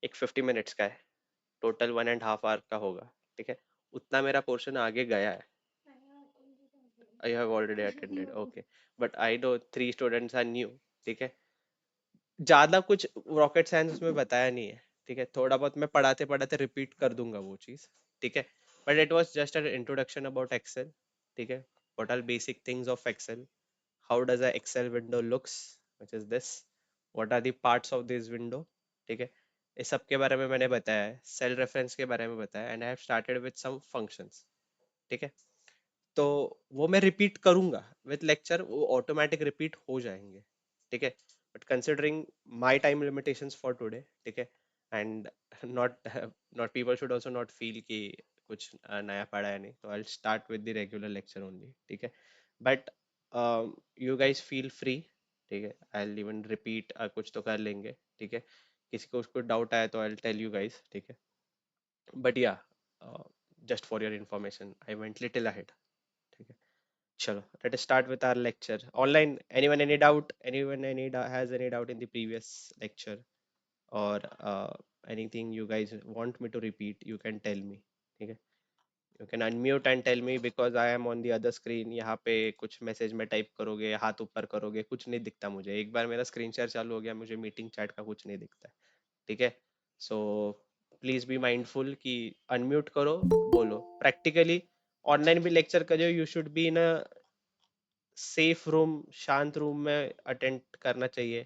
एक 50 मिनट्स का है, टोटल 1.5 आवर का होगा, ठीक है। उतना मेरा पोर्शन आगे गया है। I have already attended, okay. But I know 3 students are new, ठीक है। ज्यादा कुछ रॉकेट साइंस उसमें बताया नहीं है, ठीक है। थोड़ा बहुत मैं पढ़ाते पढ़ाते रिपीट कर दूंगा वो चीज, ठीक है। But it was just an introduction about Excel, ठीक है। What are basic things of Excel, how does a excel window looks, which is this, what are the parts of this window, ठीक है। इस सब के बारे में मैंने बताया है, सेल रेफरेंस के बारे में बताया, and I have started with some functions, ठीक है। तो वो मैं रिपीट करूंगा विद लेक्चर, वो ऑटोमेटिक रिपीट हो जाएंगे, ठीक है। But considering my time limitations for today, ठीक है, and not not people should also not feel कि कुछ नया पढ़ा है नहीं, तो I will start with the regular lecture only, ठीक है। But you guys feel free, ठीक है। आई विल इवन रिपीट, कुछ तो कर लेंगे, ठीक है। किसी को उसको डाउट आया तो I will tell you guys, ठीक है। But yeah, just for your information I went little ahead, ठीक है। चलो, let us start with our lecture. Online, anyone any doubt? Anyone has any doubt in the previous lecture, or anything you guys want me to repeat? You can tell me. ठीक है? You can unmute and tell me because I am on the other screen. यहाँ पे कुछ message में type करोगे, हाथ ऊपर करोगे, कुछ नहीं दिखता मुझे। एक बार मेरा स्क्रीन शेयर चालू हो गया, मुझे मीटिंग चैट का कुछ नहीं दिखता है, ठीक है। सो प्लीज बी माइंडफुल कि अनम्यूट करो, बोलो। प्रैक्टिकली ऑनलाइन भी लेक्चर करो, you should be in a safe room, शांत रूम में अटेंड करना चाहिए।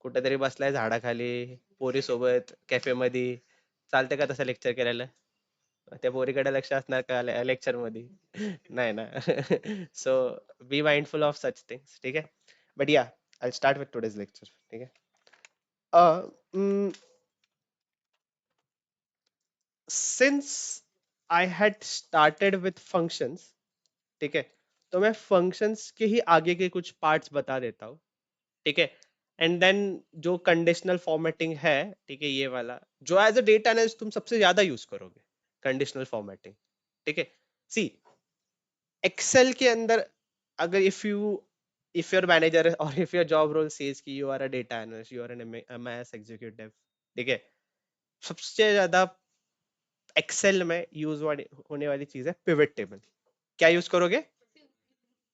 कुठेतरी बसलाय झाडाखाली पोरी सोबत कॅफे मध्ये, चालते का तसं लेक्चर करायला? त्या पोरीकडे लक्ष असणार का लेक्चर मध्ये? नाही ना. So be mindful of such things, ठीक है। But yeah, I start with today's lecture, ठीक है। Since I had started with functions, ठीक है, तो मैं फंक्शंस के ही आगे के कुछ पार्ट्स बता देता हूँ, ठीक है। एंड देन जो कंडीशनल फॉर्मेटिंग है, ठीक है, ये वाला जो एज अ डेटा एनालिस्ट तुम सबसे ज्यादा यूज करोगे, कंडीशनल फॉर्मेटिंग, ठीक है। सी, एक्सेल के अंदर अगर इफ योर मैनेजर और if your job role says कि you are a data analyst, you are an MIS executive, ठीक है, सबसे ज्यादा एक्सेल में यूज होने वाली चीज है पिवट टेबल। क्या यूज करोगे?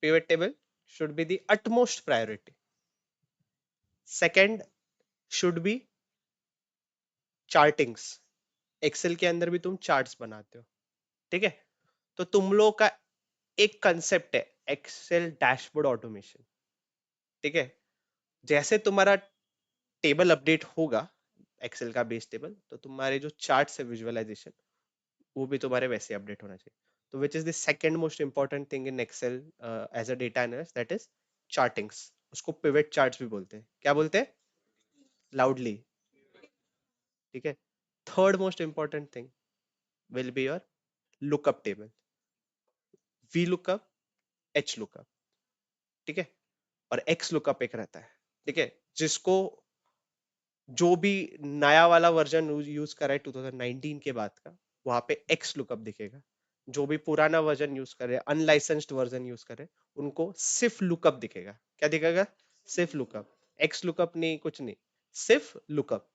Pivot table should be the utmost priority. Second should be chartings. Excel के अंदर भी तुम चार्ट्स बनाते हो, ठीक है। तो तुम लोग का एक कंसेप्ट है एक्सेल डैशबोर्ड ऑटोमेशन, ठीक है। जैसे तुम्हारा टेबल अपडेट होगा, एक्सेल का बेस टेबल, तो तुम्हारे जो चार्ट्स है विजुअलाइजेशन, वो भी तुम्हारे वैसे अपडेट होना चाहिए। तो which is the second most important thing in Excel as a data analyst, that is chartings. उसको पिवट चार्ट्स भी बोलते हैं। क्या बोलते हैं? लाउडली, ठीक है। Third most important thing will be your lookup table, V lookup, H lookup, ठीक है। और एक्स लुकअप एक रहता है, ठीक है, जिसको जो भी नया वाला वर्जन यूज कर रहा है 2019 के बाद का, वहां पे एक्स लुकअप दिखेगा। जो भी पुराना वर्जन यूज कर रहे हैं, अनलाइसेंस्ड वर्जन यूज कर रहे हैं, उनको सिर्फ लुकअप दिखेगा। क्या दिखेगा? सिर्फ लुकअप। एक्स लुकअप नहीं, कुछ नहीं, सिर्फ लुकअप,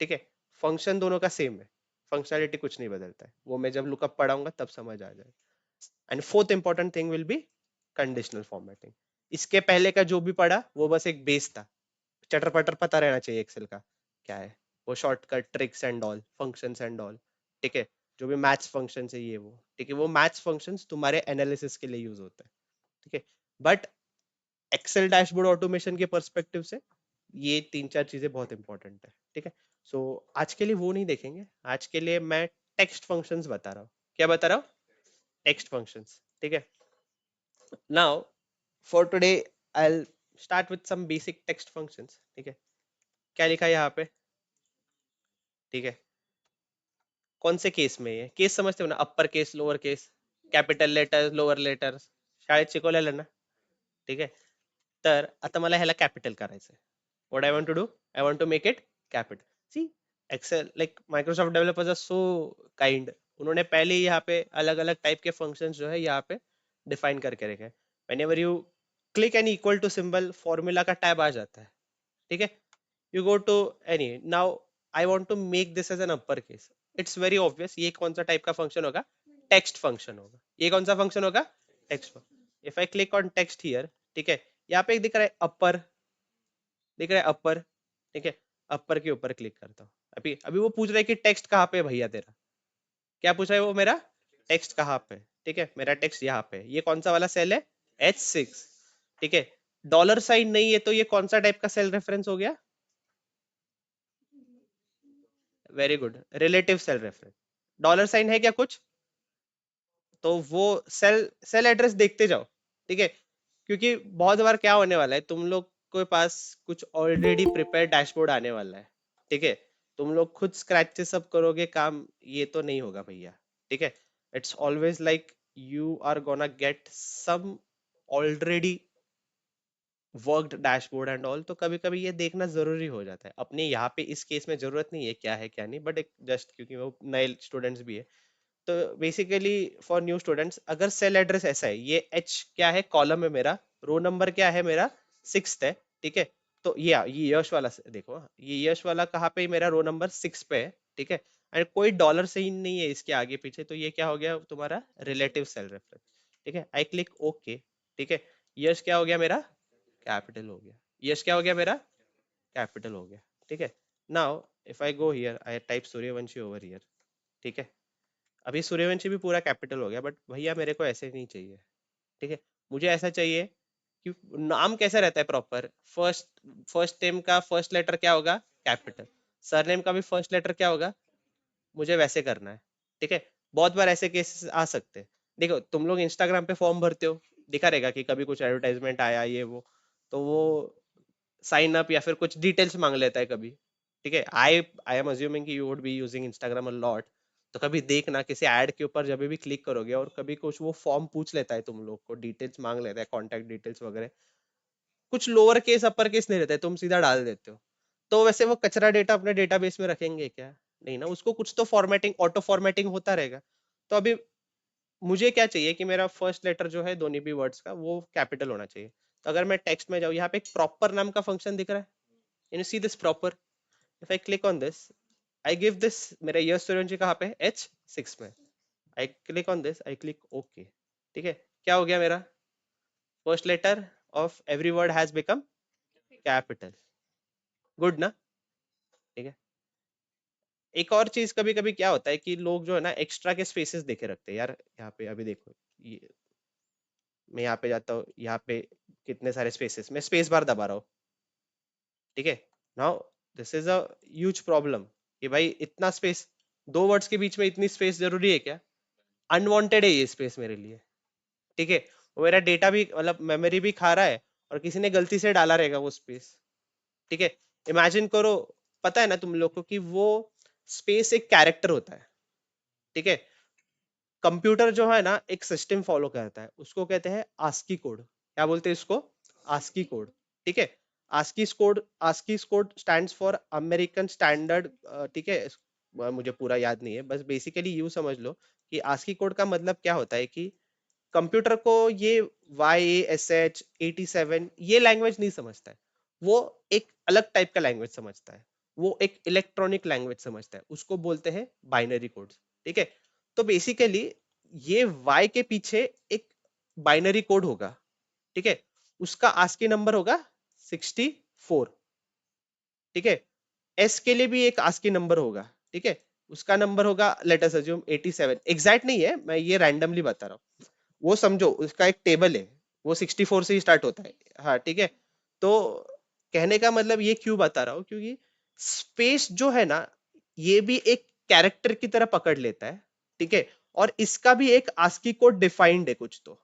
ठीक है। फंक्शन दोनों का सेम है, फंक्शनैलिटी कुछ नहीं बदलता है। वो मैं जब लुकअप पढ़ाऊंगा तब समझ आ जाएगा। And fourth important thing will be conditional formatting. इसके पहले का जो भी पढ़ा वो बस एक बेस था, चटर पटर पता रहना चाहिए एक्सेल का क्या है, वो shortcut tricks and all, functions and all, ठीक है। जो भी मैथ्स फंक्शन है ये वो, ठीक है, वो मैथ्स फंक्शंस तुम्हारे एनालिसिस के लिए यूज होता है, ठीक है। बट एक्सेल डैशबोर्ड ऑटोमेशन के पर्सपेक्टिव से ये तीन चार चीजें बहुत इंपॉर्टेंट है, ठीक है। सो आज के लिए वो नहीं देखेंगे, आज के लिए मैं टेक्स्ट फंक्शंस बता रहा हूँ। क्या बता रहा हूँ? टेक्स्ट फंक्शंस, ठीक है। Now for today I will start with some basic text functions, ठीक है। क्या लिखा है यहाँ पे? ठीक है, कौन से केस में? ये केस समझते हो ना, upper case, lower case, capital letters, lower letters, शाळेत शिकवलेलं ना, ठीक आहे। तर आता मला ह्याला कॅपिटल करायचंय. What I want to do, I want to make it capital. See, Excel like Microsoft developers are so kind, उन्होंने पहले ही यहाँ पे अलग अलग टाइप के फंक्शंस जो है यहाँ पे डिफाइन करके रखे हैं। Whenever you click an equal to symbol, formula का टैब आ जाता है, ठीक है। You go to any now, I want to make this as an upper case, it's very obvious ये कौन सा टाइप का फंक्शन होगा, टेक्स्ट फंक्शन होगा। ये कौन सा फंक्शन होगा, text. If I click on text here, ठीक है, यहाँ पे एक दिख रहा है अपर, दिख रहा है अपर, ठीक है, अपर के ऊपर क्लिक करता हूँ। अभी अभी वो पूछ रहा है कि टेक्स्ट कहाँ पे है भैया तेरा, क्या पूछ रहा है वो मेरा, टेक्स्ट कहाँ पे, ठीक है, मेरा टेक्स्ट यहाँ पे, ये कौन सा वाला सेल है, H6, ठीक है। डॉलर साइन नहीं है तो ये कौन सा टाइप का सेल रेफरेंस हो गया, very good, relative cell reference. Dollar sign है क्या कुछ, तो वो सेल सेल एड्रेस देखते जाओ, ठीक है, क्योंकि बहुत बार क्या होने वाला है, तुम लोग के पास कुछ ऑलरेडी प्रिपेयर डैशबोर्ड आने वाला है, ठीक है, तुम लोग खुद स्क्रैच से सब करोगे काम, ये तो नहीं होगा भैया, ठीक है। It's always like you are gonna get some already worked dashboard and all, तो कभी कभी ये देखना जरूरी हो जाता है। अपने यहाँ पे इस केस में जरूरत नहीं है क्या है क्या नहीं, बट एक जस्ट क्योंकि वो नए स्टूडेंट्स भी है, तो बेसिकली फॉर न्यू स्टूडेंट्स अगर सेल एड्रेस ऐसा है, ये एच क्या है, कॉलम है मेरा, रो नंबर क्या है मेरा, 6 है, ठीक है, तो ये यश वाला देखो, ये यश वाला कहाँ पे, मेरा रो नंबर 6 पे है, ठीक है, एंड कोई डॉलर से ही नहीं है इसके आगे पीछे, तो ये क्या हो गया तुम्हारा रिलेटिव सेल रेफरेंस, ठीक है। आई क्लिक ओके, ठीक है, यश क्या हो गया मेरा, कैपिटल हो गया, यश क्या हो गया मेरा, कैपिटल हो गया, ठीक है। Now if I go here, I type Suryavanshi over here, ठीक है, अभी सूर्यवंशी भी पूरा कैपिटल हो गया, बट भैया मेरे को ऐसे नहीं चाहिए, ठीक है, मुझे ऐसा चाहिए कि नाम कैसा रहता है प्रॉपर, फर्स्ट फर्स्ट नेम का फर्स्ट लेटर क्या होगा, कैपिटल, सरनेम का भी फर्स्ट लेटर क्या होगा, मुझे वैसे करना है, ठीक है। बहुत बार ऐसे केसेस आ सकते हैं, देखो तुम लोग इंस्टाग्राम पे फॉर्म भरते हो, दिखा रहेगा कि कभी कुछ एडवर्टाइजमेंट आया ये वो, तो वो साइन अप या फिर कुछ डिटेल्स मांग लेता है कभी, ठीक है। आई आई एम अज्यूमिंग कि you would be using Instagram a lot, तो कभी देखना किसी ऐड के ऊपर जब भी क्लिक करोगे और कभी कुछ वो फॉर्म पूछ लेता है, तुम लोग को डिटेल्स मांग लेता है, कॉन्टेक्ट डिटेल्स वगैरह, कुछ लोअर केस अपर केस नहीं रहता है, तुम सीधा डाल देते हो, तो वैसे वो कचरा डेटा अपने डेटाबेस में रखेंगे क्या, नहीं ना, उसको कुछ तो फॉर्मेटिंग, ऑटो फॉर्मेटिंग होता रहेगा। तो अभी मुझे क्या चाहिए कि मेरा फर्स्ट लेटर जो है दोनों भी वर्ड्स का वो कैपिटल होना चाहिए। तो अगर मैं टेक्स्ट में जाऊँ, यहाँ पे एक प्रॉपर नाम का फंक्शन दिख रहा है, you see this proper, if I click on this, I give this, मेरा यश सूर्यवंशी कहाँ पे, H6 में, I click on this, I click okay, ठीक है, क्या हो गया मेरा, first letter of every word has become capital, good ना, ठीक है। एक और चीज कभी कभी क्या होता है कि लोग जो है ना एक्स्ट्रा के स्पेसेस देखे रखते हैं यार, यहाँ पे अभी देखो, ये मैं यहाँ पे जाता हूँ, यहाँ पे कितने सारे स्पेसेस, मैं स्पेस बार दबा रहा हूँ, ठीक है। Now this is a huge problem कि भाई इतना स्पेस, दो वर्ड्स के बीच में इतनी स्पेस जरूरी है क्या, अनवांटेड है ये स्पेस मेरे लिए, ठीक है। वो मेरा डेटा भी मतलब मेमोरी भी खा रहा है, और किसी ने गलती से डाला रहेगा वो स्पेस, ठीक है। इमेजिन करो, पता है ना तुम लोग को कि वो स्पेस एक कैरेक्टर होता है, ठीक है। कंप्यूटर जो है ना एक सिस्टम फॉलो करता है, उसको कहते हैं आस्की कोड, क्या बोलते हैं इसको, आस्की कोड, ठीक है। ASCII code stands for American standard, ठीक है। मुझे पूरा याद नहीं है, बस बेसिकली यू समझ लो कि आस्की कोड का मतलब क्या होता है कि कंप्यूटर को ये YASH87 ये लैंग्वेज नहीं समझता है, वो एक अलग टाइप का लैंग्वेज समझता है, वो एक इलेक्ट्रॉनिक लैंग्वेज समझता है, उसको बोलते हैं बाइनरी कोड्स, ठीक है। तो बेसिकली ये Y के पीछे एक बाइनरी कोड होगा, ठीक है, उसका आस्की नंबर होगा 64, ठीक है। एस के लिए भी एक आस्की नंबर होगा, ठीक है, उसका नंबर होगा लेट अस अज्यूम 87, एग्जैक्ट नहीं है, मैं ये रैंडमली बता रहा हूँ, वो समझो उसका एक टेबल है, वो 64 से ही स्टार्ट होता है, हाँ ठीक है। तो कहने का मतलब ये क्यों बता रहा हूँ, क्योंकि स्पेस जो है ना ये भी एक कैरेक्टर की तरह पकड़ लेता है, ठीक है, और इसका भी एक आस्की कोड डिफाइंड है कुछ, तो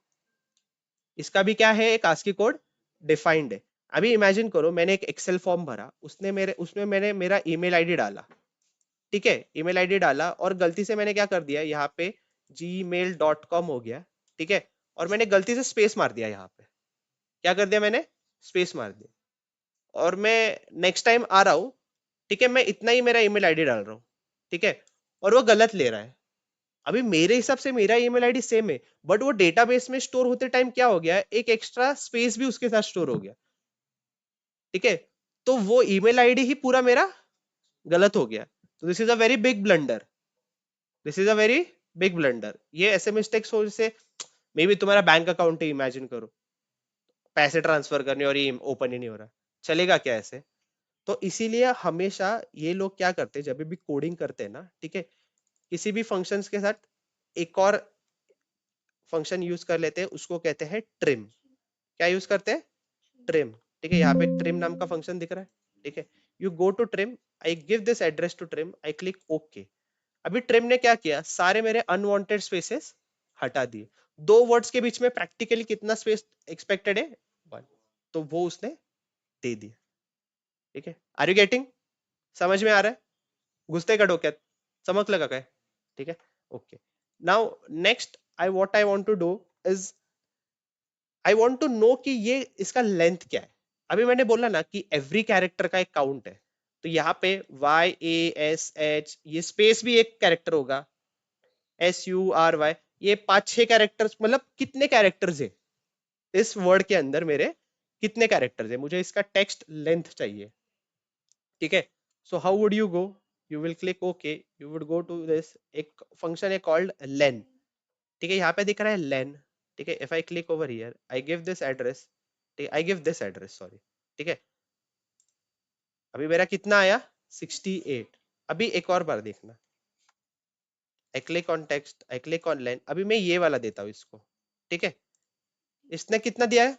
इसका भी क्या है, एक आस्की कोड डिफाइंड है। अभी इमेजिन करो मैंने एक एक्सेल फॉर्म भरा, उसमें मैंने मेरा ईमेल आईडी डाला, ठीक है, ईमेल आईडी डाला और गलती से मैंने क्या कर दिया यहाँ पे gmail.com हो गया, ठीक है, और मैंने गलती से स्पेस मार दिया यहाँ पे, क्या कर दिया मैंने, स्पेस मार दिया, और मैं नेक्स्ट टाइम आ रहा हूँ, ठीक है, मैं इतना ही मेरा ईमेल आईडी डाल रहा हूँ, ठीक है, और वो गलत ले रहा है। अभी मेरे हिसाब से मेरा ईमेल आईडी सेम है, बट वो डेटाबेस में स्टोर होते टाइम क्या हो गया, एक एक्स्ट्रा स्पेस भी उसके साथ स्टोर हो गया, ठीक है। तो वो ईमेल आईडी ही पूरा मेरा गलत हो गया। तो this is a very big blunder, this is a very big blunder. ये ऐसे मिस्टेक्स हो जैसे मे बी तुम्हारा बैंक अकाउंट ही इमेजिन करो, पैसे ट्रांसफर करने और ये ओपन ही नहीं हो रहा, चलेगा क्या ऐसे? तो इसीलिए हमेशा ये लोग क्या करते हैं, जब भी कोडिंग करते हैं ना, ठीक है, किसी भी फंक्शंस के साथ एक और फंक्शन यूज कर लेते हैं, उसको कहते हैं ट्रिम। क्या यूज करते हैं? ट्रिम। ठीक है, यहाँ पे ट्रिम नाम का फंक्शन दिख रहा है, ठीक है। You go to trim, I give this address to trim, I click okay. अभी ट्रिम ने क्या किया, सारे मेरे अनवांटेड स्पेसेस हटा दिए। दो वर्ड्स के बीच में प्रैक्टिकली कितना स्पेस एक्सपेक्टेड है? वन। तो वो उसने दे दिया। ठीक है, आर यू गेटिंग? समझ में आ रहा है? घुसते का डोक्यात? समजलं का काय? ठीक है, okay. Now next I want to do is I want to know कि ये इसका लेंथ क्या है। अभी मैंने बोला ना कि एवरी कैरेक्टर का एक काउंट है, तो यहाँ पे YASH, ये स्पेस भी एक कैरेक्टर होगा, SURY, ये 5-6 कैरेक्टर्स, मतलब कितने कैरेक्टर्स है इस वर्ड के अंदर मेरे, कितने कैरेक्टर्स है, मुझे इसका टेक्स्ट लेंथ चाहिए। ठीक है, so how would you go? You will click okay, you would go to this, एक फंक्शन है कॉल्ड लेन। ठीक है, यहाँ पे दिख रहा है लेन। ठीक है, if I click over here, I give this address, ठीक है, I give this address, sorry. ठीक है, अभी मेरा कितना आया? 68। अभी एक और बार देखना, I click on text, I click on len, अभी मैं ये वाला देता हूँ इसको। ठीक है, इसने कितना दिया है?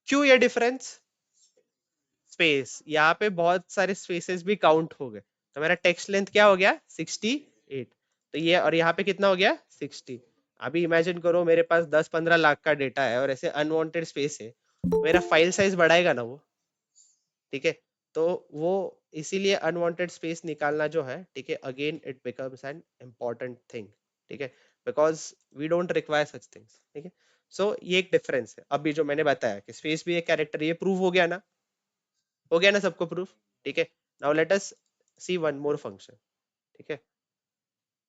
क्यों ये डिफरेंस? स्पेस, यहाँ पे बहुत सारे स्पेसेस भी काउंट हो गए, तो मेरा टेक्स्ट लेंथ क्या हो गया? 68। तो ये, और यहाँ पे कितना हो गया? 60। अभी इमेजिन करो मेरे पास 10-15 लाख का डेटा है और ऐसे अनवांटेड स्पेस है, मेरा फाइल साइज बढ़ाएगा ना वो? ठीक है, तो वो इसीलिए अनवांटेड स्पेस निकालना जो है, ठीक है, again it becomes an important thing. ठीक है, because we don't require such things. ठीक है, सो ये एक डिफरेंस है। अभी जो मैंने बताया कि स्पेस भी एक कैरेक्टर, ये प्रूव हो गया ना? हो गया ना सबको प्रूफ? ठीक है, नाउ लेट अस सी वन मोर फंक्शन। ठीक है,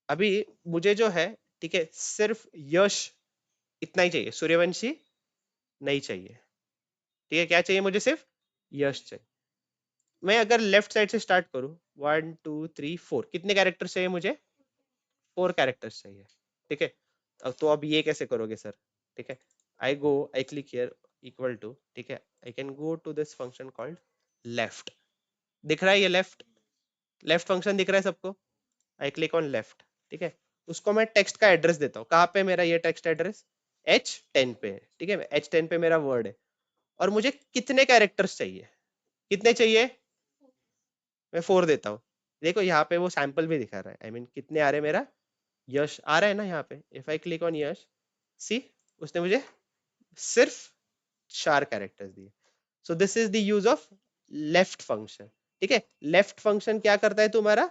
अभी मुझे जो है, ठीक है, सिर्फ यश इतना ही चाहिए, सूर्यवंशी नहीं चाहिए। ठीक है, क्या चाहिए मुझे? सिर्फ यश चाहिए। मैं अगर लेफ्ट साइड से स्टार्ट करूं, 1 2 3 4, कितने कैरेक्टर्स चाहिए मुझे? 4 कैरेक्टर्स चाहिए। ठीक है, अब तो अब ये कैसे करोगे सर? ठीक है, I click here, equal to, ठीक है, I can go to this function called left. दिख रहा है ये लेफ्ट? लेफ्ट फंक्शन दिख रहा है सबको? आई क्लिक ऑन लेफ्ट। ठीक है, उसको मैं टेक्स्ट का एड्रेस देता हूँ। कहाँ पे मेरा ये टेक्स्ट एड्रेस? H10 पे है। ठीक है, H10 पे मेरा वर्ड है, और मुझे कितने कैरेक्टर्स चाहिए? कितने चाहिए? मैं 4 देता हूँ। देखो यहाँ पे वो सैंपल भी दिखा रहा है, आई मीन कितने आ रहे हैं मेरा? यश आ रहा है ना यहाँ पे? इफ आई क्लिक ऑन यश, सी, उसने मुझे सिर्फ 4 कैरेक्टर्स दिए। So this is the use of left function. ठीक है, लेफ्ट फंक्शन क्या करता है तुम्हारा?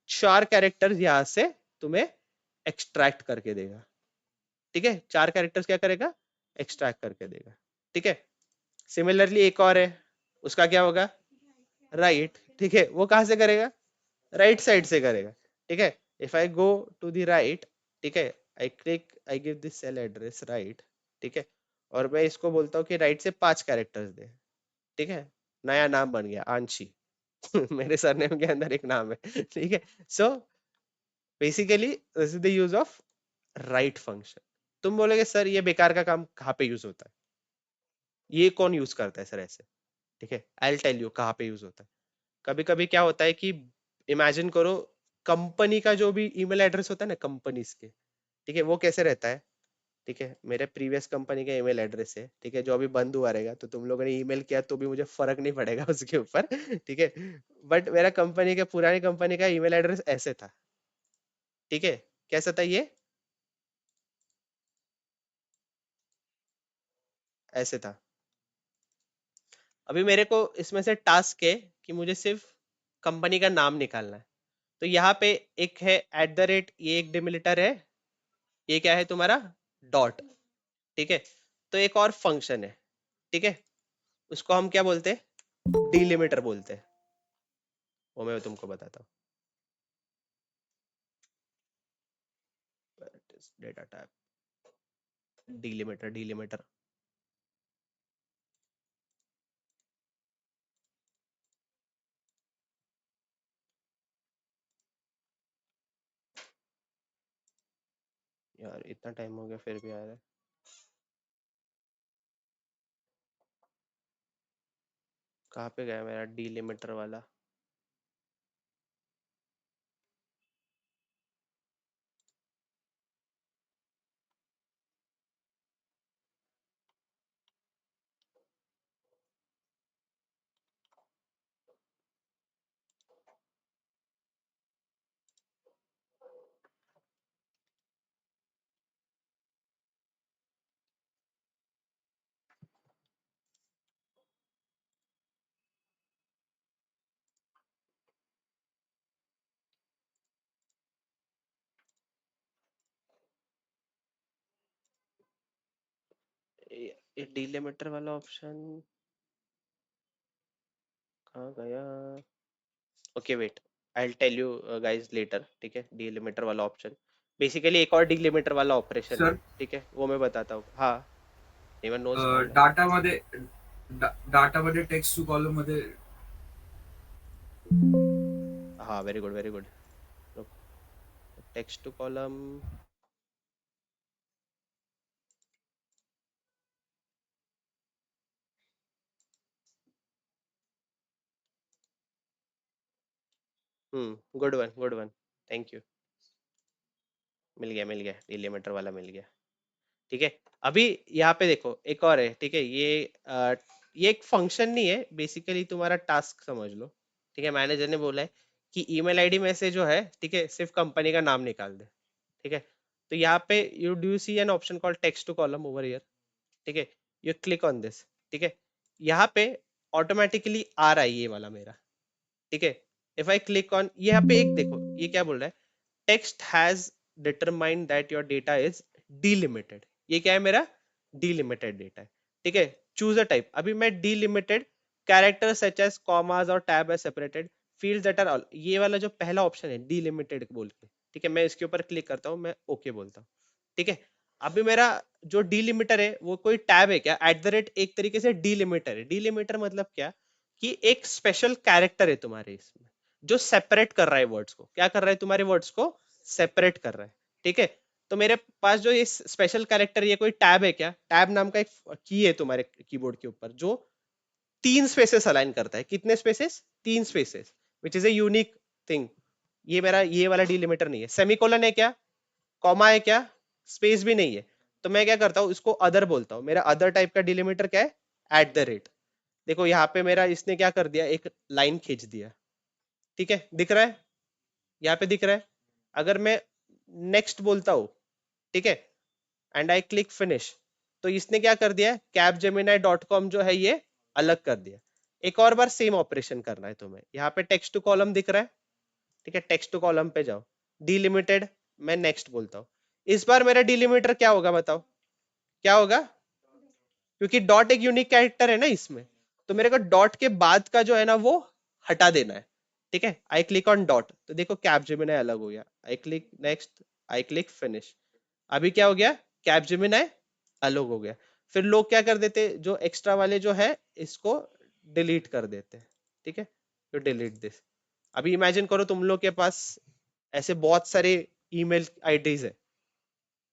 4 कैरेक्टर्स यहाँ से तुम्हें एक्सट्रैक्ट करके देगा। ठीक है, 4 कैरेक्टर्स क्या करेगा? एक्सट्रैक्ट करके देगा। ठीक है, सिमिलरली एक और है, उसका क्या होगा? राइट। ठीक है, वो कहाँ से करेगा? राइट साइड से करेगा। ठीक है, if I go to the right, ठीक है, I click, I give this cell address right. ठीक है, और मैं इसको बोलता हूँ कि राइट से 5 कैरेक्टर्स दे। ठीक है, नया नाम बन गया आंशी। मेरे सरनेम के अंदर एक नाम है। ठीक है, so basically this is the use of right function. तुम बोलोगे सर ये बेकार का काम कहाँ पे यूज होता है, ये कौन यूज करता है सर ऐसे? ठीक है, आई टेल यू कहाँ पे यूज होता है। कभी कभी क्या होता है कि इमेजिन करो, कंपनी का जो भी ईमेल एड्रेस होता है ना कंपनीज के, ठीक है, वो कैसे रहता है? ठीक है, मेरे प्रीवियस कंपनी का ईमेल एड्रेस है, ठीक है, जो अभी बंद हुआ रहेगा, तो तुम लोगों ने ईमेल किया तो भी मुझे फर्क नहीं पड़ेगा उसके ऊपर। ठीक है, बट मेरा कंपनी के, पुरानी कंपनी का ईमेल एड्रेस ऐसे था। ठीक है, कैसा था ये? ऐसे था। अभी मेरे को इसमें से टास्क है कि मुझे सिर्फ कंपनी का नाम निकालना है। तो यहाँ पे एक है @ ये एक डिमिलिटर है, ये क्या है तुम्हारा? डॉट। ठीक है, तो एक और फंक्शन है, ठीक है, उसको हम क्या बोलते हैं? डिलिमिटर बोलते हैं। वो मैं तुमको बताता हूँ, डेटा टाइप, डिलिमिटर, डिलिमिटर। यार इतना टाइम हो गया फिर भी आ रहा है। कहाँ पे गया मेरा डीलिमिटर वाला? ये डीलिमिटर वाला ऑप्शन कहाँ गया? Okay wait, I will tell you guys later, ठीक है? डीलिमिटर वाला ऑप्शन बेसिकली एक और डीलिमिटर वाला ऑपरेशन है, सर ठीक है? वो मैं बताता हूँ। हाँ, इवन नोज हाँ ना। डाटामध्ये डाटामध्ये टेक्स्ट टू कॉलम मध्ये हाँ very good very good. Text to column. Good one good one. Thank you. मिल गया डीलिमिटर वाला मिल गया। ठीक है। अभी यहाँ पे देखो एक और है, ठीक है? ये एक फंक्शन नहीं है, बेसिकली तुम्हारा टास्क समझ लो। ठीक है, मैनेजर ने बोला है कि ईमेल आईडी में से जो है, ठीक है, सिर्फ कंपनी का नाम निकाल दे। ठीक है। तो यहाँ पे you do see an option call text to column over here. ठीक है। You click on this. ठीक है। यहाँ पे ऑटोमेटिकली आ रहा है ये वाला मेरा। ठीक है। इफ आई क्लिक ऑन, यहाँ पे एक देखो ये क्या बोल रहा है, text has determined that your data is delimited. ये क्या है मेरा? डीलिमिटेड डेटा है। ठीक है। Choose a type. अभी मैं delimited character such as commas और टैब है separated fields that are all, ये वाला जो पहला ऑप्शन है डीलिमिटेड बोल के, ठीक है, मैं इसके ऊपर क्लिक करता हूँ, मैं ओके बोलता हूँ। ठीक है। अभी मेरा जो डीलिमिटर है वो कोई टैब है क्या? एट द रेट एक तरीके से डीलिमिटर है। डीलिमिटर मतलब क्या? कि एक स्पेशल कैरेक्टर है तुम्हारे इसमें जो सेपरेट कर रहा है वर्ड्स को। क्या कर रहा है? तुम्हारे वर्ड्स को सेपरेट कर रहा है। ठीक है। तो मेरे पास जो ये स्पेशल कैरेक्टर, ये कोई टैब है क्या? टैब नाम का एक की है तुम्हारे कीबोर्ड के ऊपर जो 3 स्पेसेस अलाइन करता है। कितने spaces? 3 spaces, which is a unique thing. ये मेरा ये वाला डिलिमिटर नहीं है। सेमीकोलन है क्या? कॉमा है क्या? स्पेस भी नहीं है। तो मैं क्या करता हूँ, इसको अदर बोलता हूँ। मेरा अदर टाइप का डिलिमिटर क्या है? At the rate. देखो यहाँ पे मेरा इसने क्या कर दिया, एक लाइन खींच दिया। ठीक है, दिख रहा है? यहाँ पे दिख रहा है। अगर मैं नेक्स्ट बोलता हूँ, ठीक है, एंड आई क्लिक फिनिश, तो इसने क्या कर दिया? capgemini.com जो है ये अलग कर दिया। एक और बार सेम ऑपरेशन करना है तुम्हें। यहाँ पे टेक्स्ट टू कॉलम दिख रहा है, ठीक है? टेक्स्ट टू कॉलम पे जाओ, डिलिमिटेड, मैं नेक्स्ट बोलता हूँ। इस बार मेरा डिलिमिटर क्या होगा बताओ? क्या होगा? क्योंकि डॉट एक यूनिक कैरेक्टर है ना इसमें, तो मेरे को डॉट के बाद का जो है ना वो हटा देना है। ठीक है। आई क्लिक ऑन डॉट, तो देखो कैप जेमिनाई अलग हो गया। I click next, I click finish, अभी क्या हो गया? कैप जेमिनाई अलग हो गया। फिर लोग क्या कर देते, जो एक्स्ट्रा वाले जो है इसको डिलीट कर देते हैं। ठीक है। तो डिलीट दिस। अभी इमेजिन करो तुम लोग के पास ऐसे बहुत सारे ईमेल आईडीज है,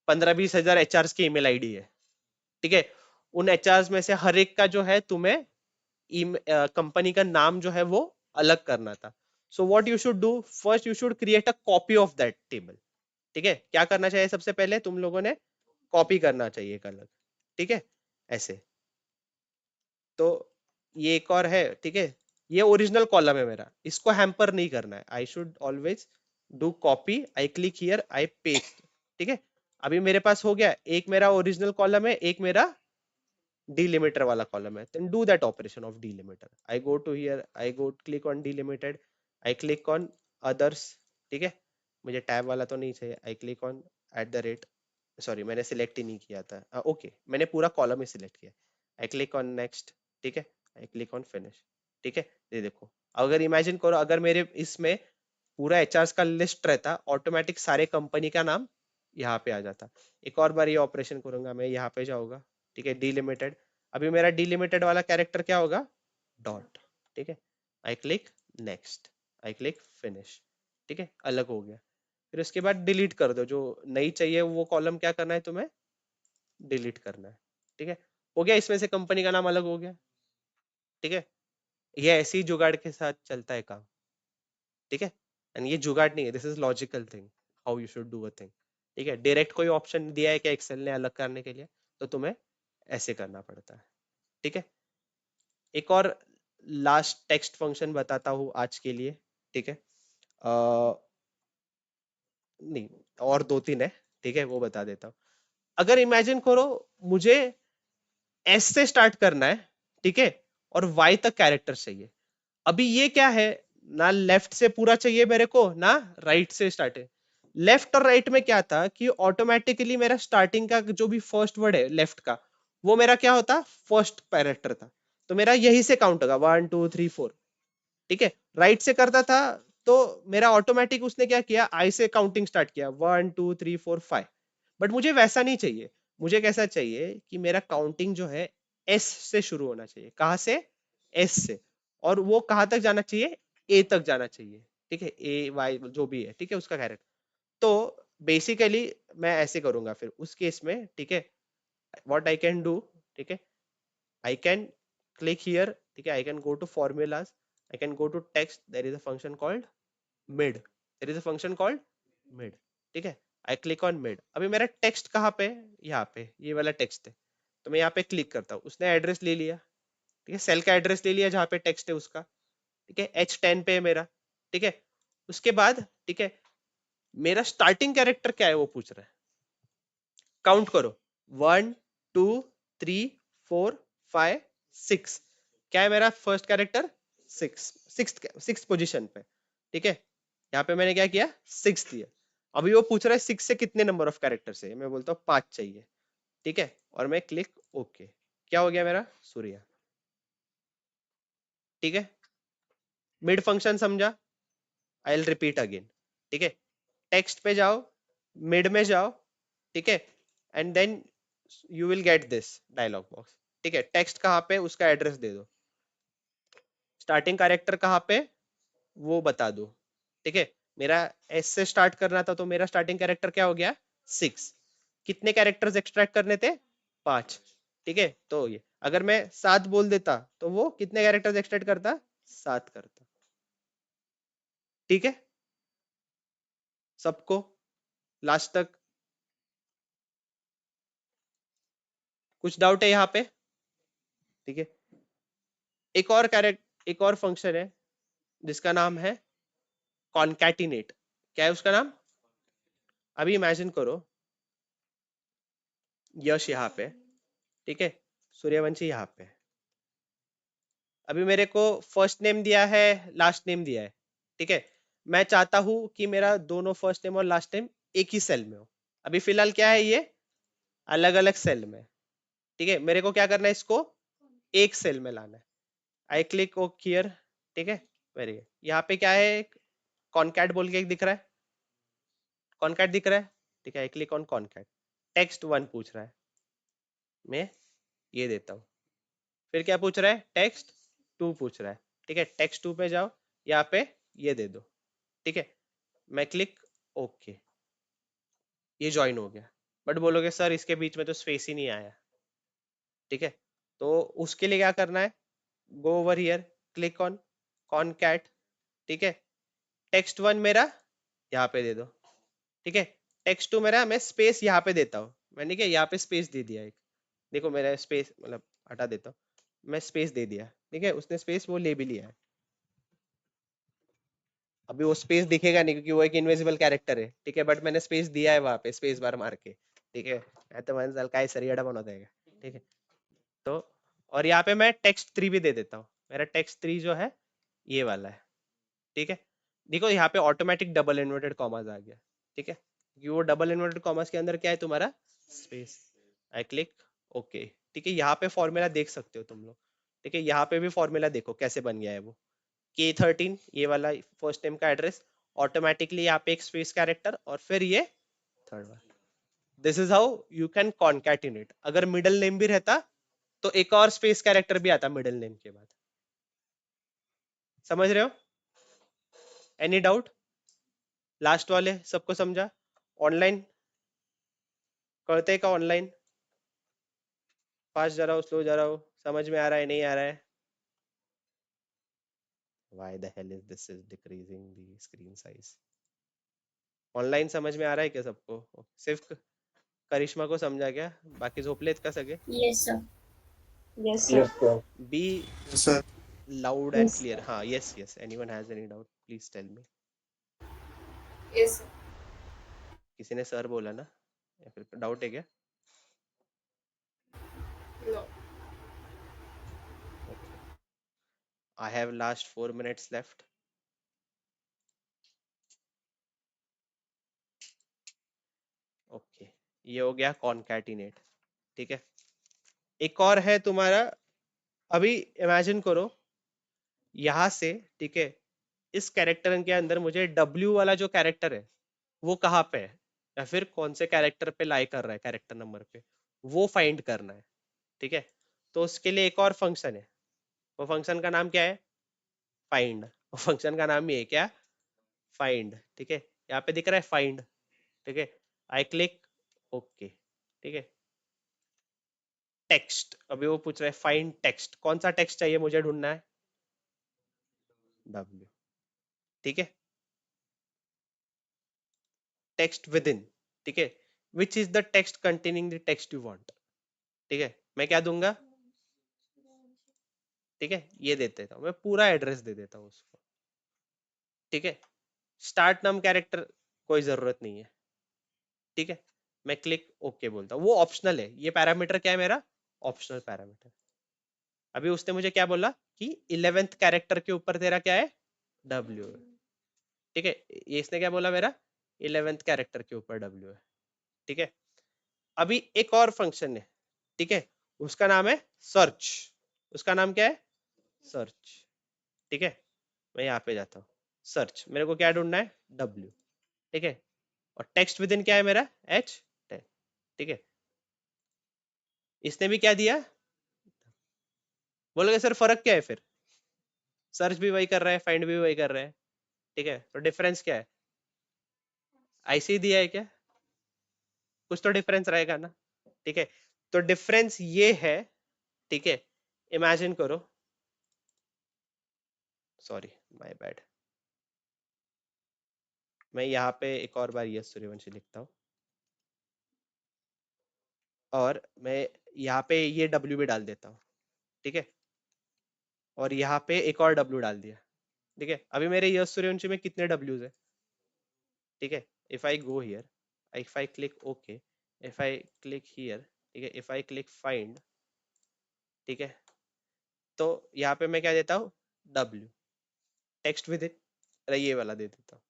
15-20 हजार एचआर की ईमेल आईडी है। ठीक है। उन एचआर में से हर एक का जो है तुम्हें कंपनी का नाम जो है वो अलग करना था। So what you should do, first you should create a copy of that table. ठीक है। क्या करना चाहिए? सबसे पहले तुम लोगों ने कॉपी करना चाहिए एक अलग। ठीक है। ऐसे। तो ये एक और है, ठीक है? ये ओरिजिनल कॉलम है मेरा, इसको हैम्पर नहीं करना है। I should always do copy, I click here, I paste. ठीक है। अभी मेरे पास हो गया, एक मेरा ओरिजिनल कॉलम है, एक मेरा delimiter वाला कॉलम है। then do that operation of delimiter। I go to here, I go click on delimited, I click on others। ठीक है। मुझे टैब वाला तो नहीं चाहिए। I click on at the rate, sorry मैंने सिलेक्ट ही नहीं किया था। ओके, मैंने पूरा कॉलम ही सिलेक्ट किया। आई क्लिक ऑन नेक्स्ट। ठीक है। I click on finish. ठीक है। ये देखो, अगर इमेजिन करो अगर मेरे इसमें पूरा एचआर का लिस्ट रहता, ऑटोमेटिक सारे कंपनी का नाम यहाँ पे आ जाता। एक और बार ये ऑपरेशन करूंगा, मैं यहाँ पे जाऊंगा। ठीक है। डिलिमिटेड, अभी मेरा डिलिमिटेड वाला कैरेक्टर क्या होगा? डॉट। ठीक है। I click next, I click finish. ठीक है, अलग हो गया। फिर उसके बाद डिलीट कर दो, जो नहीं चाहिए वो कॉलम क्या करना है तुम्हें, डिलीट करना है। ठीक है, हो गया, इसमें से कंपनी का नाम अलग हो गया। ठीक है, ये ऐसे ही जुगाड़ के साथ चलता है काम। ठीक है, एंड ये जुगाड़ नहीं है, this is logical thing, how you should do a thing. ठीक है, डायरेक्ट कोई ऑप्शन दिया है क्या एक्सेल ने अलग करने के लिए, तो तुम्हें ऐसे करना पड़ता है। ठीक है, एक और लास्ट टेक्स्ट फंक्शन बताता हूँ आज के लिए। ठीक है, नहीं, और दो तीन है। ठीक है, वो बता देता हूँ। अगर इमेजिन करो मुझे एस से स्टार्ट करना है, ठीक है, और वाई तक कैरेक्टर चाहिए। अभी ये क्या है, ना लेफ्ट से पूरा चाहिए मेरे को, ना राइट से स्टार्ट है। लेफ्ट और राइट में क्या था कि ऑटोमेटिकली मेरा स्टार्टिंग का जो भी फर्स्ट वर्ड है लेफ्ट का, वो मेरा क्या होता, फर्स्ट कैरेक्टर था, तो मेरा यही से काउंट होगा 1 2 3 4। ठीक है, राइट से करता था तो मेरा ऑटोमेटिक उसने क्या किया, आई से काउंटिंग स्टार्ट किया 1 2 3 4 5। बट मुझे वैसा नहीं चाहिए, मुझे कैसा चाहिए कि मेरा काउंटिंग जो है एस से शुरू होना चाहिए। कहाँ से, एस से, और वो कहाँ तक जाना चाहिए, ए तक जाना चाहिए। ठीक है, ए वाई जो भी है, ठीक है, उसका कैरेक्टर। तो बेसिकली मैं ऐसे करूंगा फिर उस केस में। ठीक है, व्हाट आई कैन डू, ठीक है, I can click here. ठीक है, I can go to formulas. I can go to text. There is a function called mid. There is a function called mid. ठीक है, I click on mid. अभी मेरा text कहाँ पे है? यहाँ पे, ये वाला टेक्स्ट है, तो मैं यहाँ पे क्लिक करता हूँ। उसने एड्रेस ले लिया। ठीक है, सेल का एड्रेस ले लिया जहाँ पे टेक्स्ट है उसका। ठीक है, H10 पे है मेरा। ठीक है, उसके बाद ठीक है, मेरा स्टार्टिंग कैरेक्टर क्या है वो पूछ रहा है। काउंट करो, 1 2 3 4 5 6। क्या है मेरा फर्स्ट कैरेक्टर, सिक्स पोजीशन पे। ठीक है, यहाँ पे मैंने क्या किया, 6 दिया। अभी वो पूछ रहा है 6 से कितने नंबर ऑफ कैरेक्टर से, मैं बोलता हूँ 5 चाहिए। ठीक है, और मैं क्लिक ओके। क्या हो गया मेरा, सूर्या। ठीक है, मिड फंक्शन समझा, आई विल रिपीट अगेन। ठीक है, टेक्स्ट पे जाओ, मिड में जाओ। ठीक है, and then you will get this dialog box. ठीक है, टेक्स्ट कहाँ पे, उसका एड्रेस दे दो। स्टार्टिंग कैरेक्टर कहाँ पे, वो बता दो। ठीक है, मेरा एस से स्टार्ट करना था, तो मेरा स्टार्टिंग कैरेक्टर क्या हो गया, 6। कितने कैरेक्टर्स एक्सट्रैक्ट करने थे, 5। ठीक है, तो ये अगर मैं 7 बोल देता तो वो कितने कैरेक्टर्स एक्सट्रैक्ट करता, 7 करता। ठीक है, सबको लास्ट तक कुछ डाउट है यहाँ पे। ठीक है, एक और फंक्शन है जिसका नाम है कॉन्कैटिनेट। क्या है उसका नाम, अभी इमेजिन करो यश यहाँ पे, ठीक है, सूर्यवंशी यहाँ पे। अभी मेरे को फर्स्ट नेम दिया है, लास्ट नेम दिया है। ठीक है, मैं चाहता हूं कि मेरा दोनों फर्स्ट नेम और लास्ट नेम एक ही सेल में हो। अभी फिलहाल क्या है, ये अलग अलग सेल में। ठीक है, मेरे को क्या करना है, इसको एक सेल में लाना है। I click oh here. ठीक है, वेरी गुड। यहाँ पे क्या है, कॉनकैट बोल के एक दिख रहा है, कॉनकैट दिख रहा है। ठीक है, I click on concat. Text 1 पूछ रहा है, मैं ये देता हूँ। फिर क्या पूछ रहा है, टेक्स्ट 2 पूछ रहा है। ठीक है, टेक्स्ट 2 पे जाओ, यहाँ पे ये दे दो। ठीक है, मैं क्लिक ओके, ये ज्वाइन हो गया। बट बोलोगे सर इसके बीच में तो स्पेस ही नहीं आया। ठीक है, तो उसके लिए क्या करना है, go over here, click on concat. ठीक है, टेक्स्ट 1 मेरा यहाँ पे दे दो। ठीक है, टेक्स्ट 2 मेरा मैं स्पेस यहाँ पे देता हूँ। मैंने क्या यहाँ पे स्पेस दे दिया एक, देखो मेरा स्पेस मतलब हटा देता हूँ, मैं स्पेस दे दिया। ठीक है, उसने स्पेस वो ले भी लिया है। अभी वो स्पेस दिखेगा नहीं क्योंकि वो एक इनविजिबल कैरेक्टर है। ठीक है, बट मैंने स्पेस दिया है वहां पे, स्पेस बार मार के। ठीक है, मैं तो मन साल का सरियाड़ा बना देगा। ठीक है, तो और यहाँ पे मैं टेक्स्ट 3 भी दे देता हूँ। मेरा टेक्स्ट 3 जो है ये वाला है। ठीक है, देखो यहाँ पे ऑटोमेटिक डबल इन्वर्टेड कॉमास आ गया। ठीक है, क्योंकि वो डबल इन्वर्टेड कॉमास के अंदर क्या है तुम्हारा, स्पेस। आई क्लिक ओके। ठीक है, यहाँ पे फॉर्मूला देख सकते हो तुम लोग। ठीक है, यहाँ पे भी फॉर्मूला देखो कैसे बन गया है वो। K13 ये वाला फर्स्ट नेम का एड्रेस, ऑटोमेटिकली यहाँ पे एक स्पेस कैरेक्टर, और फिर ये third one. This is how you can concatenate. अगर मिडिल नेम भी रहता तो एक और स्पेस कैरेक्टर भी आता मिडिल नेम के बाद। समझ रहे हो, एनी डाउट। लास्ट वाले सबको समझा? ऑनलाइन करते का ऑनलाइन? फास्ट जा रहा हो, स्लो जा रहा हो, समझ में आ रहा है नहीं आ रहा है? Why the hell is this is decreasing the screen size? Online समझ में आ रहा है क्या सबको? सिर्फ करिश्मा को समझा क्या? बाकी झोपलेत का सगे? Yes, sir. Yes, sir. Yes, sir. Be Yes, sir. loud and Yes. clear. हाँ, yes, yes. Anyone has any doubt? Please tell me. Yes, sir. किसी ने सर बोला ना? या फिर डाउट है क्या? No. Okay. I have last 4 minutes left. Okay. ये हो गया concatenate. ठीक है? एक और है तुम्हारा, अभी इमेजिन करो यहां से, ठीक है, इस कैरेक्टर के अंदर मुझे W वाला जो कैरेक्टर है वो कहाँ पे है, या फिर कौन से कैरेक्टर पे लाई कर रहा है, कैरेक्टर नंबर पे, वो फाइंड करना है। ठीक है, तो उसके लिए एक और फंक्शन है, वो फंक्शन का नाम क्या है? फाइंड। फंक्शन का नाम ये है क्या? फाइंड। ठीक है, यहाँ पे दिख रहा है फाइंड। ठीक है, आई क्लिक ओके। ठीक है, टेक्स्ट, अभी वो पूछ रहा है फाइंड टेक्स्ट, कौन सा टेक्स्ट चाहिए मुझे ढूंढना है? W। ठीक है, टेक्स्ट विद इन। ठीक है, विच is the text containing the text you want. ठीक है, मैं क्या दूंगा? ठीक है, ये दे देता हूँ, मैं पूरा एड्रेस दे देता हूँ उसको। ठीक है, स्टार्ट नम कैरेक्टर कोई जरूरत नहीं है। ठीक है, मैं क्लिक ओके बोलता हूँ, वो ऑप्शनल है, ये पैरामीटर क्या है मेरा? Optional parameter. अभी उसने मुझे क्या बोला कि 11th कैरेक्टर के ऊपर तेरा क्या है? W है। ठीक है, ये इसने क्या बोला, मेरा 11th कैरेक्टर के ऊपर W है। ठीक है, अभी एक और फंक्शन है, ठीक है, उसका नाम है सर्च। उसका नाम क्या है? सर्च। ठीक है, मैं यहाँ पे जाता हूँ, सर्च, मेरे को क्या ढूंढना है? W। ठीक है, और टेक्स्ट विद इन क्या है मेरा? H10। ठीक है, इसने भी क्या दिया? बोलोगे सर फर्क क्या है फिर? सर्च भी वही कर रहा है, फाइंड भी वही कर रहा है। ठीक है, तो डिफरेंस क्या है? ऐसे ही दिया है क्या? कुछ तो डिफरेंस रहेगा ना। ठीक है, तो डिफरेंस ये है। ठीक है, इमेजिन करो, सॉरी माय बैड, मैं यहाँ पे एक और बार यस सूर्यवंशी लिखता हूँ, और मैं यहाँ पे ये W भी डाल देता हूँ। ठीक है, और यहाँ पे एक और W डाल दिया। ठीक है, अभी मेरे यस सूर्यवंशी में कितने W's है? ठीक है, if I go here, if I click okay, if I click here, ठीक है, इफ आई क्लिक फाइंड, ठीक है, तो यहाँ पे मैं क्या देता हूँ? W, टेक्स्ट विद इन, ये वाला दे देता हूँ।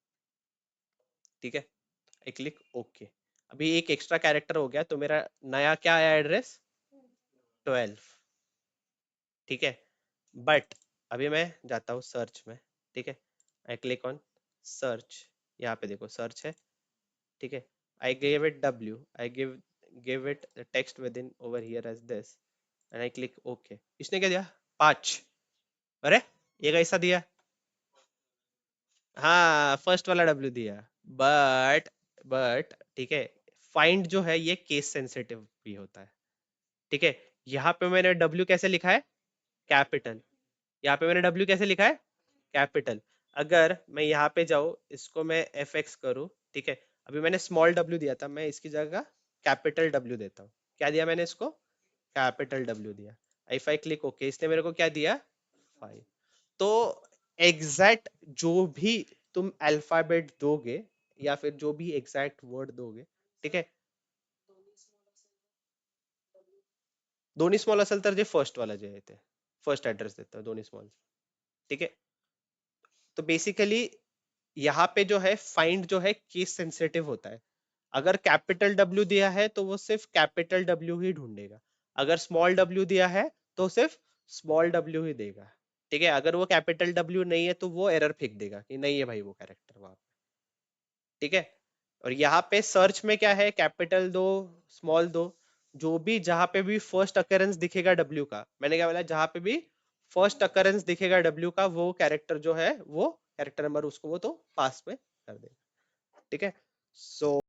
ठीक है, आई क्लिक ओके, अभी एक एक्स्ट्रा कैरेक्टर हो गया, तो मेरा नया क्या आया एड्रेस? 12। ठीक है, बट अभी मैं जाता हूँ सर्च में। ठीक है, आई क्लिक ऑन सर्च, यहाँ पे देखो सर्च है। ठीक है, I give it W, I give it the text within over here as this, and I click okay. इसने क्या दिया? 5। अरे ये कैसा दिया? हाँ, फर्स्ट वाला W दिया, बट ठीक है, फाइंड जो है ये केस सेंसिटिव भी होता है। ठीक है, यहाँ पे मैंने W कैसे लिखा है? कैपिटल। यहाँ पे मैंने W कैसे लिखा है? कैपिटल। अगर मैं यहाँ पे जाऊँ, इसको मैं FX करूँ, ठीक है, अभी मैंने स्मॉल W दिया था, मैं इसकी जगह कैपिटल W देता हूँ। क्या दिया मैंने इसको? कैपिटल W दिया। इफ आई क्लिक ओके, इसने मेरे को क्या दिया? 5। तो एग्जैक्ट जो भी तुम अल्फाबेट दोगे, या फिर जो भी एग्जैक्ट वर्ड दोगे, ठीक आहे, दोन्ही स्मॉल असेल तर जे फर्स्ट वाला जे आहे ते फर्स्ट ऍड्रेस देतं दोन्ही स्मॉल। ठीक है, तो बेसिकली यहाँ पे जो है फाइंड जो है केस सेंसिटिव होता है। अगर कैपिटल W दिया है तो वो सिर्फ कैपिटल W ही ढूंढेगा, अगर स्मॉल W दिया है तो सिर्फ स्मॉल W ही देगा। ठीक है, अगर वो कैपिटल W नहीं है तो वो एरर फेंक देगा कि नहीं है भाई वो कैरेक्टर वहां पे। ठीक है, और यहाँ पे सर्च में क्या है? कैपिटल दो, स्मॉल दो, जो भी जहां पे भी फर्स्ट अकरेंस दिखेगा W का, मैंने क्या बोला, जहां पे भी फर्स्ट अकरेंस दिखेगा W का, वो कैरेक्टर जो है वो कैरेक्टर नंबर उसको वो तो पास में कर देगा। ठीक है. सो